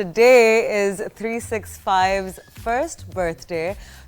Today is 365's first birthday,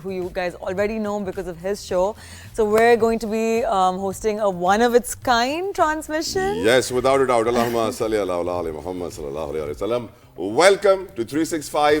who you guys already know because of his show. So we're going to be hosting a one-of-its-kind transmission. Yes, without a doubt. Allahumma salli ala Muhammad sallallahu alaihi wasallam. Welcome to 365.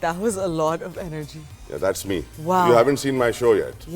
That was a lot of energy. Yeah, that's me. Wow. You haven't seen my show yet.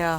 Yeah.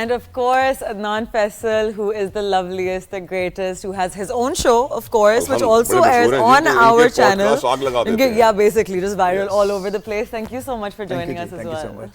And of course, Adnan Faisal, who is the loveliest, the greatest, who has his own show, of course, which also airs on our channel. Yeah, basically, just viral all over the place. Thank you so much for joining us as well. Thank you so much.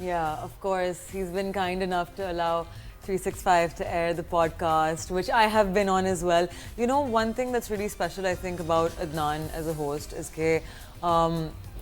Yeah, of course. He's been kind enough to allow 365 to air the podcast, which I have been on as well. You know, one thing that's really special, I think, about Adnan as a host is that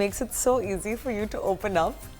makes it so easy for you to open up.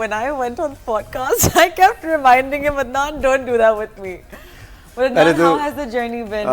when I went on the podcast, I kept reminding him, Adnan, don't do that with me. But Adnan, how has the journey been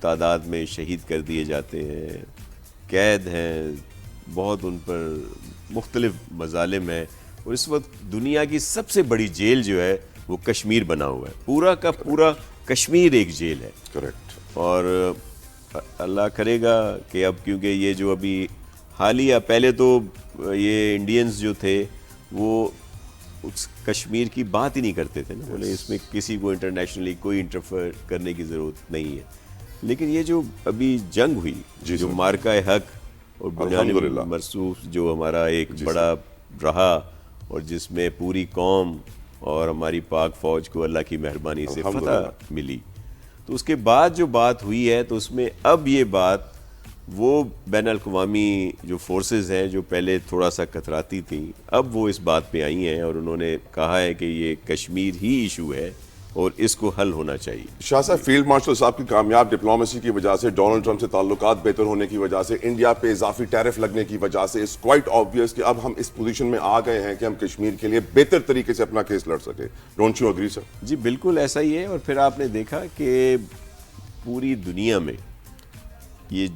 تعداد میں شہید کر دیے جاتے ہیں, قید ہیں, بہت ان پر مختلف مظالم ہیں, اور اس وقت دنیا کی سب سے بڑی جیل جو ہے وہ کشمیر بنا ہوا ہے, پورا کا پورا کشمیر ایک جیل ہے. کریکٹ. اور اللہ کرے گا کہ اب کیونکہ یہ جو ابھی حالیہ, پہلے تو یہ انڈینز جو تھے وہ اس کشمیر کی بات ہی نہیں کرتے تھے نا, بولے اس میں کسی کو انٹرنیشنلی کوئی انٹرفیئر کرنے کی ضرورت نہیں ہے. لیکن یہ جو ابھی جنگ ہوئی, جو مارکہ حق اور بنیان مرصوص جو ہمارا ایک بڑا رہا, اور جس میں پوری قوم اور ہماری پاک فوج کو اللہ کی مہربانی سے فتح ملی, تو اس کے بعد جو بات ہوئی ہے تو اس میں اب یہ بات وہ بین الاقوامی جو فورسز ہیں جو پہلے تھوڑا سا کتراتی تھیں, اب وہ اس بات پہ آئی ہیں اور انہوں نے کہا ہے کہ یہ کشمیر ہی ایشو ہے اور اس کو حل ہونا چاہیے. شاہ صاحب, فیلڈ مارشل صاحب کی کامیاب ڈپلومیسی کی وجہ سے, ڈونلڈ ٹرمپ سے تعلقات بہتر ہونے کی وجہ سے, انڈیا پہ اضافی ٹیرف لگنے کی وجہ سے, اٹس کوائٹ آبویس کہ اب ہم اس پوزیشن میں آ گئے ہیں کہ ہم کشمیر کے لیے بہتر طریقے سے اپنا کیس لڑ سکیں. ڈونٹ یو اگری سر؟ جی بالکل ایسا ہی ہے. اور پھر آپ نے دیکھا کہ پوری دنیا میں یہ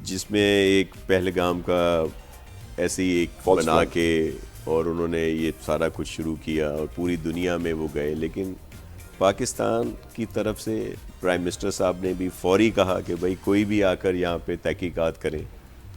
جس میں ایک پہلگام کا ایسے ہی ایک بنا کے اور انہوں نے یہ سارا کچھ شروع کیا اور پوری دنیا میں وہ گئے, لیکن پاکستان کی طرف سے پرائم منسٹر صاحب نے بھی فوری کہا کہ بھائی کوئی بھی آ کر یہاں پہ تحقیقات کریں,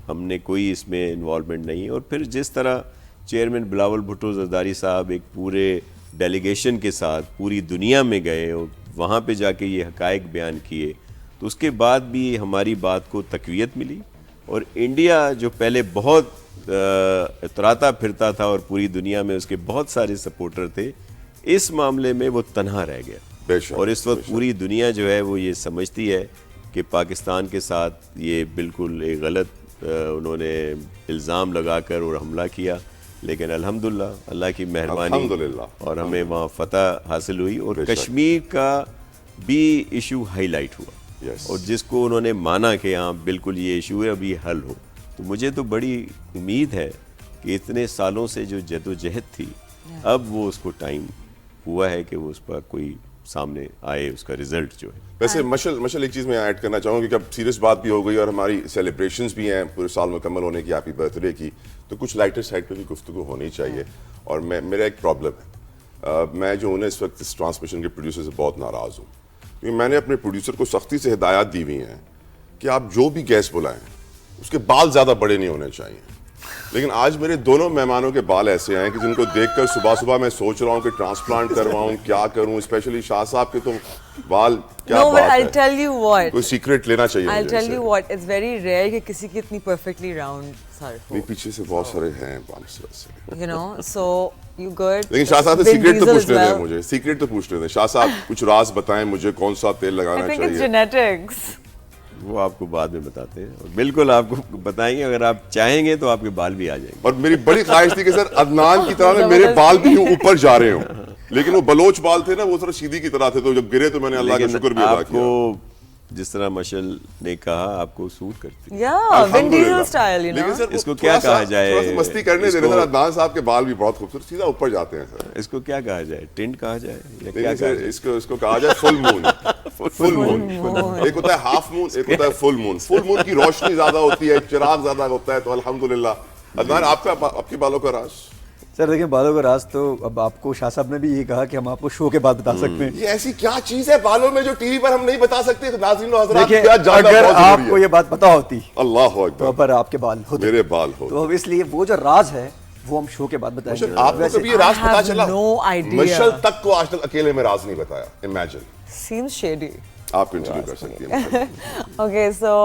ہم نے کوئی اس میں انوالومنٹ نہیں. اور پھر جس طرح چیئرمین بلاول بھٹو زرداری صاحب ایک پورے ڈیلیگیشن کے ساتھ پوری دنیا میں گئے اور وہاں پہ جا کے یہ حقائق بیان کیے, تو اس کے بعد بھی ہماری بات کو تقویت ملی. اور انڈیا جو پہلے بہت اتراتا پھرتا تھا اور پوری دنیا میں اس کے بہت سارے سپورٹر تھے, اس معاملے میں وہ تنہا رہ گیا. اور اس وقت پوری دنیا جو ہے وہ یہ سمجھتی ہے کہ پاکستان کے ساتھ یہ بالکل ایک غلط انہوں نے الزام لگا کر اور حملہ کیا, لیکن الحمدللہ اللہ کی مہربانی اور ہمیں وہاں فتح حاصل ہوئی. اور کشمیر کا بھی ایشو ہائی لائٹ ہوا, اور جس کو انہوں نے مانا کہ ہاں بالکل یہ ایشو ہے, ابھی حل ہو. تو مجھے تو بڑی امید ہے کہ اتنے سالوں سے جو جد و جہد تھی, اب وہ اس کو ٹائم ہوا ہے کہ وہ اس پر کوئی سامنے آئے, اس کا رزلٹ جو ہے. ویسے مشل ایک چیز میں ایڈ کرنا چاہوں گا کہ اب سیریس بات بھی ہو گئی اور ہماری سیلیبریشنز بھی ہیں پورے سال مکمل ہونے کی, ہیپی برتھ ڈے کی, تو کچھ لائٹر سائڈ پہ بھی گفتگو ہونی چاہیے. اور میرا ایک پرابلم ہے, میں جو ہوں نا اس وقت اس ٹرانسمیشن کے پروڈیوسر سے بہت ناراض ہوں, کیونکہ میں نے اپنے پروڈیوسر کو سختی سے ہدایات دی ہوئی ہیں کہ آپ جو بھی گیسٹ بلائیں اس کے بال زیادہ بڑے نہیں ہونے چاہیے. لیکن آج میرے دونوں مہمانوں کے بال ایسے ہیں کہ جن کو دیکھ کر صبح صبح میں سوچ رہا ہوں کہ ٹرانسپلانٹ کرواؤں, کیا کروں. اسپیشلی شاہ صاحب کے تو بال کیا بات ہے, کوئی سیکرٹ لینا چاہیے. I'll tell you what, it's very rare کہ کسی کی اتنی perfectly round سر ہو. پیچھے سے بہت سارے ہیں, you know, so you good. لیکن شاہ صاحب سے سیکرٹ تو پوچھنے دیں مجھے, سیکرٹ تو پوچھنے دیں. شاہ صاحب کچھ راز بتائیں مجھے, کون سا تیل لگانا چاہیے. I think it's genetics. وہ آپ کو بعد میں بتاتے ہیں, اور بالکل آپ کو بتائیں گے, اگر آپ چاہیں گے تو آپ کے بال بھی آ جائیں گے. اور میری بڑی خواہش تھی کہ سر عدنان کی طرح میرے بال بھی یوں اوپر جا رہے ہوں, لیکن وہ بلوچ بال تھے نا, وہ ذرا سیدھی کی طرح تھے, تو جب گرے تو میں نے اللہ کا شکر بھی ادا کیا. آپ کو جس طرح مشل نے کہا آپ کو سوٹ کرتی ہے. Vin Diesel style, you know. اس کو کیا کہا جائے, تھوڑا سا مستی کرنے دے رہے سر, عدنان صاحب کے بال بھی بہت خوبصورت سیدھا اوپر جاتے ہیں سر. اس کو کیا کہا جائے, ٹنٹ کہا جائے یا کیا کہا جائے؟ اس کو کہا جائے فل مون. فل مون ایک ہوتا ہے ہاف مون, ایک ہوتا ہے فل مون. فل مون کی روشنی زیادہ ہوتی ہے, چراغ زیادہ ہوتا ہے, تو الحمدللہ. عدنان آپ کے بالوں کا راز. سر دیکھیں بالوں کا راز تو اب آپ کو شاہ صاحب نے بھی یہ کہا کہ ہم آپ کو شو کے بعد بتا سکتے ہیں. یہ ایسی کیا چیز ہے بالوں میں جو ٹی وی پر ہم نہیں بتا سکتے. ناظرین و حضرات, اگر آپ کو یہ بات پتا ہوتی اللہ اکبر پر آپ کے بال ہوتے, میرے بال ہو, تو اس لیے وہ جو راز ہے وہ ہم شو کے بعد بتائیں گے. آپ کو کبھی یہ راز پتا چلا؟ مشل تک کو آج تک اکیلے میں راز نہیں بتایا. امیجن. Seems shady. آپ انٹرویو کر سکتی ہیں. Okay, so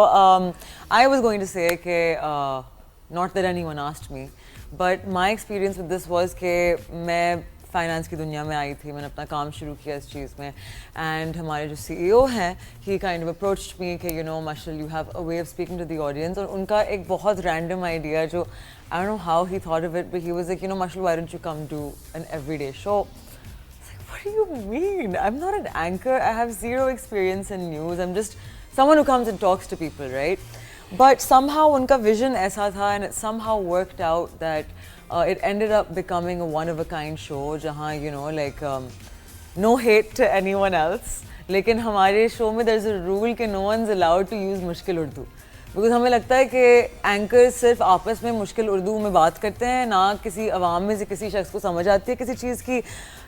I was going to say کہ not that anyone asked me, but my experience with this was کہ میں فائنانس کی دنیا میں آئی تھی, میں نے اپنا کام شروع کیا اس چیز میں, اینڈ ہمارے جو سی ای او ہیں he kind of approached me کہ you know Mashal, you have a way of speaking to the audience. اور ان کا ایک بہت random idea جو I don't know how he thought of it, but he was like, you know Mashal, why don't you come do an everyday show? What do you mean? I'm not an anchor. I have zero experience in news. I'm just someone who comes and talks to people, right? But somehow unka vision aisa tha, and it somehow worked out that it ended up becoming a one of a kind show jahan, you know, like no hate to anyone else. لیکن ہمارے شو میں دیر از a rule کہ no one is allowed to use مشکل Urdu, because ہمیں لگتا ہے کہ anchor صرف آپس میں مشکل اردو میں بات کرتے ہیں, نہ کسی عوام میں سے کسی شخص کو سمجھ آتی ہے کسی چیز کی,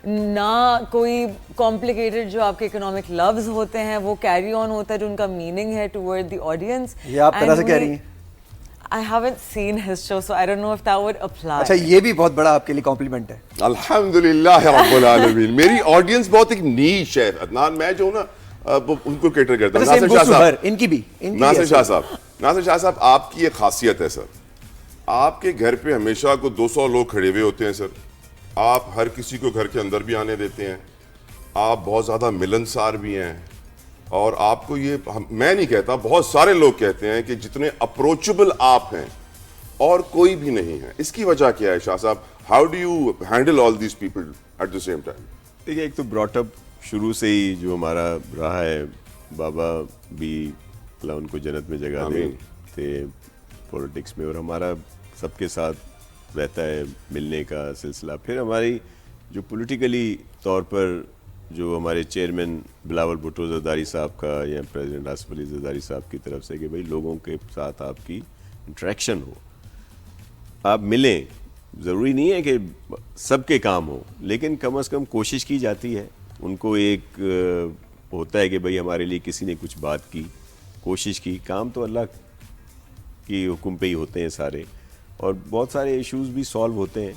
نہ کوئی کمپلیکیٹڈ جو آپ کے اکنامک لفظ ہوتے ہیں وہ کیری آن ہوتا ہے جو ان کا میننگ ہے ٹورڈ دی آڈینس. یہ آپ طرح سے کہہ رہی ہیں. I haven't seen his show, so I don't know if that would apply. اچھا یہ بھی بہت بڑا آپ کے لیے کمپلیمنٹ ہے. الحمدللہ رب العالمین. میری آڈینس بہت ایک نیش ہے عدنان, میں جو ہوں نا ان کو کیٹر کرتا ہوں. ناصر شاہ صاحب, ان کی بھی ناصر شاہ صاحب آپ کی ایک خاصیت ہے سر, آپ کے گھر پہ ہمیشہ کو 200 لوگ کھڑے ہوئے ہوتے ہیں سر, آپ ہر کسی کو گھر کے اندر بھی آنے دیتے ہیں, آپ بہت زیادہ ملنسار بھی ہیں, اور آپ کو یہ میں نہیں کہتا, بہت سارے لوگ کہتے ہیں کہ جتنے اپروچبل آپ ہیں اور کوئی بھی نہیں ہے. اس کی وجہ کیا ہے شاہ صاحب؟ How do you handle all these people at the same time? دیکھیے ایک تو براٹ اپ شروع سے ہی جو ہمارا رہا ہے, بابا بھی اللہ ان کو جنت میں جگہ دے تھے پولیٹکس میں, اور ہمارا سب کے ساتھ رہتا ہے ملنے کا سلسلہ. پھر ہماری جو پولیٹیکلی طور پر جو ہمارے چیئرمین بلاول بھٹو زرداری صاحب کا یا پریزیڈنٹ آصف علی زرداری صاحب کی طرف سے کہ بھائی لوگوں کے ساتھ آپ کی انٹریکشن ہو, آپ ملیں. ضروری نہیں ہے کہ سب کے کام ہو, لیکن کم از کم کوشش کی جاتی ہے. ان کو ایک ہوتا ہے کہ بھائی ہمارے لیے کسی نے کچھ بات کی, کوشش کی. کام تو اللہ کی حکم پہ ہی ہوتے ہیں سارے, اور بہت سارے ایشوز بھی سالو ہوتے ہیں.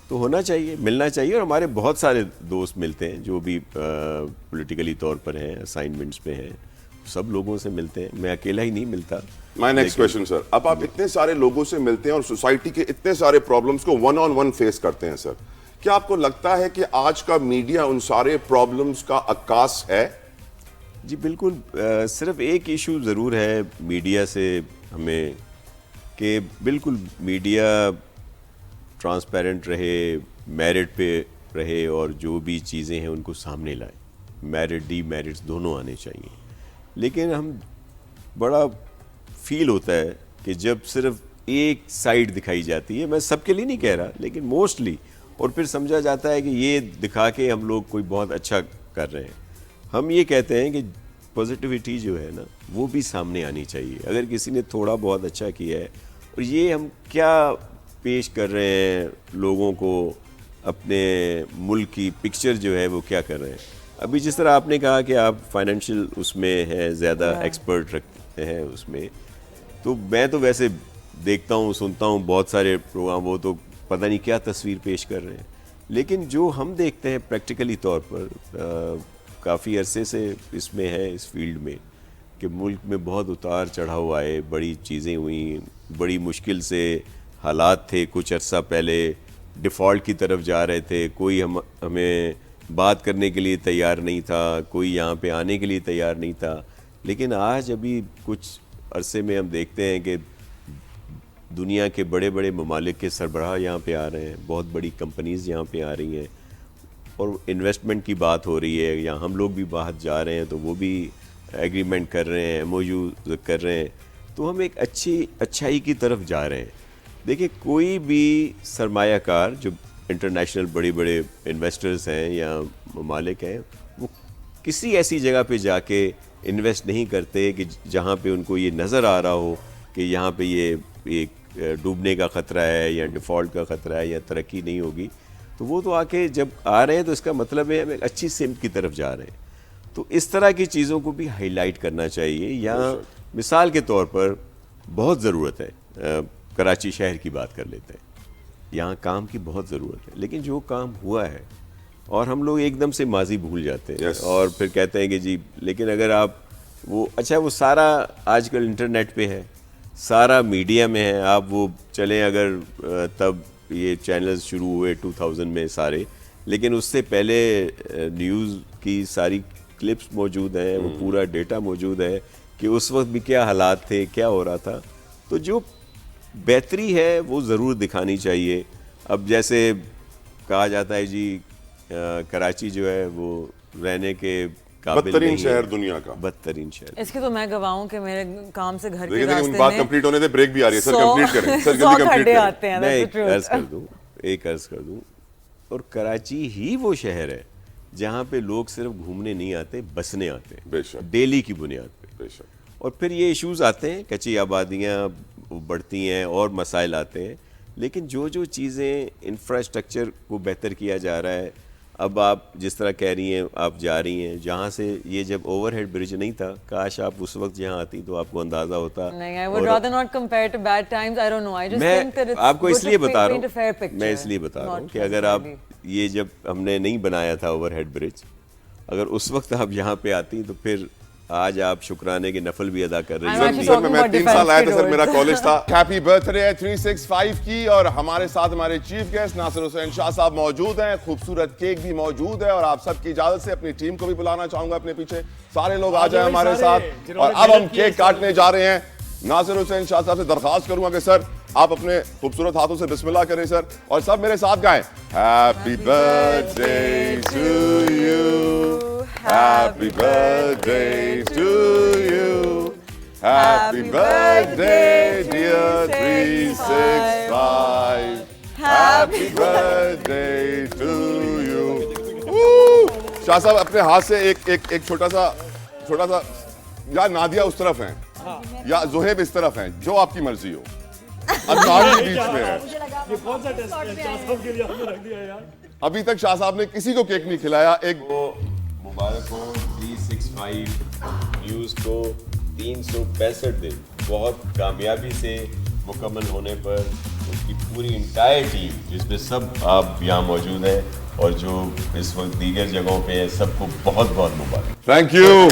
تو ہونا چاہیے, ملنا چاہیے. اور ہمارے بہت سارے دوست ملتے ہیں جو بھی پولیٹیکلی طور پر ہیں, اسائنمنٹس پہ ہیں, سب لوگوں سے ملتے ہیں. میں اکیلا ہی نہیں ملتا. مائی نیکسٹ کویسچن سر, اب آپ اتنے سارے لوگوں سے ملتے ہیں اور سوسائٹی کے اتنے سارے پرابلمس کو ون آن ون فیس کرتے ہیں سر, کیا آپ کو لگتا ہے کہ آج کا میڈیا ان سارے پرابلمس کا عکاس ہے؟ جی بالکل. صرف ایک ایشو ضرور ہے میڈیا سے ہمیں, کہ بالکل میڈیا ٹرانسپیرنٹ رہے, میرٹ پہ رہے, اور جو بھی چیزیں ہیں ان کو سامنے لائے. میرٹ ڈی میرٹس دونوں آنے چاہیے. لیکن ہم بڑا فیل ہوتا ہے کہ جب صرف ایک سائڈ دکھائی جاتی ہے, میں سب کے لیے نہیں کہہ رہا لیکن موسٹلی, اور پھر سمجھا جاتا ہے کہ یہ دکھا کے ہم لوگ کوئی بہت اچھا کر رہے ہیں. ہم یہ کہتے ہیں کہ پازیٹیوٹی جو ہے نا وہ بھی سامنے آنی چاہیے. اگر کسی نے تھوڑا بہت اچھا کیا ہے, اور یہ ہم کیا پیش کر رہے ہیں لوگوں کو, اپنے ملک کی پکچر جو ہے وہ کیا کر رہے ہیں. ابھی جس طرح آپ نے کہا کہ آپ فائنینشیل اس میں ہیں, زیادہ ایکسپرٹ رکھتے ہیں اس میں, تو میں تو ویسے دیکھتا ہوں, سنتا ہوں بہت سارے پروگرام, وہ تو پتہ نہیں کیا تصویر پیش کر رہے ہیں. لیکن جو ہم دیکھتے ہیں پریکٹیکلی طور پر, کافی عرصے سے اس میں ہے, اس فیلڈ میں, کہ ملک میں بہت اتار چڑھاؤ آئے, بڑی چیزیں ہوئیں, بڑی مشکل سے حالات تھے. کچھ عرصہ پہلے ڈیفالٹ کی طرف جا رہے تھے, کوئی ہمیں بات کرنے کے لیے تیار نہیں تھا, کوئی یہاں پہ آنے کے لیے تیار نہیں تھا. لیکن آج ابھی کچھ عرصے میں ہم دیکھتے ہیں کہ دنیا کے بڑے بڑے ممالک کے سربراہ یہاں پہ آ رہے ہیں, بہت بڑی کمپنیز یہاں پہ آ رہی ہیں, اور انویسٹمنٹ کی بات ہو رہی ہے. یا ہم لوگ بھی باہر جا رہے ہیں تو وہ بھی ایگریمنٹ کر رہے ہیں, ایم او یو کر رہے ہیں. تو ہم ایک اچھائی کی طرف جا رہے ہیں. دیکھیں کوئی بھی سرمایہ کار جو انٹرنیشنل بڑے بڑے انویسٹرز ہیں یا ممالک ہیں, وہ کسی ایسی جگہ پہ جا کے انویسٹ نہیں کرتے کہ جہاں پہ ان کو یہ نظر آ رہا ہو کہ یہاں پہ یہ ایک ڈوبنے کا خطرہ ہے یا ڈیفالٹ کا خطرہ ہے یا ترقی نہیں ہوگی. تو وہ تو آ کے جب آ رہے ہیں تو اس کا مطلب ہے ہم ایک اچھی سمت کی طرف جا رہے ہیں. تو اس طرح کی چیزوں کو بھی ہائی لائٹ کرنا چاہیے. یا مثال کے طور پر بہت ضرورت ہے, کراچی شہر کی بات کر لیتے ہیں, یہاں کام کی بہت ضرورت ہے. لیکن جو کام ہوا ہے, اور ہم لوگ ایک دم سے ماضی بھول جاتے ہیں, اور پھر کہتے ہیں کہ جی, لیکن اگر آپ وہ وہ سارا آج کل انٹرنیٹ پہ ہے, سارا میڈیا میں ہے. آپ وہ چلیں, اگر تب یہ چینلز شروع ہوئے 2000 میں سارے, لیکن اس سے پہلے نیوز کی ساری کلپس موجود ہیں, وہ پورا ڈیٹا موجود ہے کہ اس وقت بھی کیا حالات تھے, کیا ہو رہا تھا. تو جو بہتری ہے وہ ضرور دکھانی چاہیے. اب جیسے کہا جاتا ہے جی کراچی جو ہے وہ رہنے کے قابل بدترین شہر دنیا کا, بدترین شہر. اس کی تو میں گواہ ہوں کہ میرے کام سے گھر کے راستے میں بات کمپلیٹ ہونے دے, بریک بھی آ رہی ہے سر, کمپلیٹ کریں سر, جلدی کمپلیٹ کریں. میں ایک عرض کر دوں, اور کراچی ہی وہ شہر ہے جہاں پہ لوگ صرف گھومنے نہیں آتے, بسنے آتے بے ہیں شک. ڈیلی کی بنیاد پہ. بے شک. اور پھر یہ ایشوز آتے ہیں, کچی آبادیاں بڑھتی ہیں اور مسائل آتے ہیں, لیکن جو چیزیں انفراسٹرکچر کو بہتر کیا جا رہا ہے, اب آپ جس طرح کہہ رہی ہیں آپ جا رہی ہیں جہاں سے, یہ جب اوور ہیڈ برج نہیں تھا, کاش آپ اس وقت یہاں آتی تو آپ کو اندازہ ہوتا. نہیں, I would rather not compare to bad times. I don't know. I just میں think that it's آپ کو اس لیے بتا رہا ہوں, میں اس لیے بتا رہا ہوں کہ اگر آپ یہ جب ہم نے نہیں بنایا تھا اوور ہیڈ برج, اگر اس وقت آپ یہاں پہ آتی تو پھر آج آپ شکرانے کے نفل بھی ادا کر رہی ہیں. سر میں 3 سال آیا تھا سر, میرا کالج تھا. ہیپی برتھ ڈے ہے 365 کی, اور ہمارے ساتھ ہمارے چیف گیسٹ ناصر حسین شاہ صاحب موجود ہیں, خوبصورت کیک بھی موجود ہے, اور آپ سب کی اجازت سے اپنی ٹیم کو بھی بلانا چاہوں گا اپنے پیچھے. سارے لوگ آ جائیں ہمارے ساتھ, اور اب ہم کیک کاٹنے جا رہے ہیں. ناصر حسین شاہ صاحب سے درخواست کروں گا کہ سر آپ اپنے خوبصورت ہاتھوں سے بسم اللہ کریں سر, اور سب میرے ساتھ گائیں ہیپی برتھ ڈے ٹو یو, Happy birthday to you. Happy birthday, dear 365. Happy birthday to you. شاہ صاحب اپنے ہاتھ سے ایک چھوٹا سا یا نادیہ اس طرف ہیں یا زہیب اس طرف ہیں, جو آپ کی مرضی ہو. ادنان بھی بیچ میں ہے. ابھی تک شاہ صاحب نے کسی کو کیک نہیں کھلایا. ایک مبارک ہو 365 نیوز کو 365 دن بہت کامیابی سے مکمل ہونے پر. اس کی پوری انٹائر ٹیم جس میں سب آپ یہاں موجود ہیں اور جو اس وقت دیگر جگہوں پہ ہیں, سب کو بہت بہت مبارک. Thank you.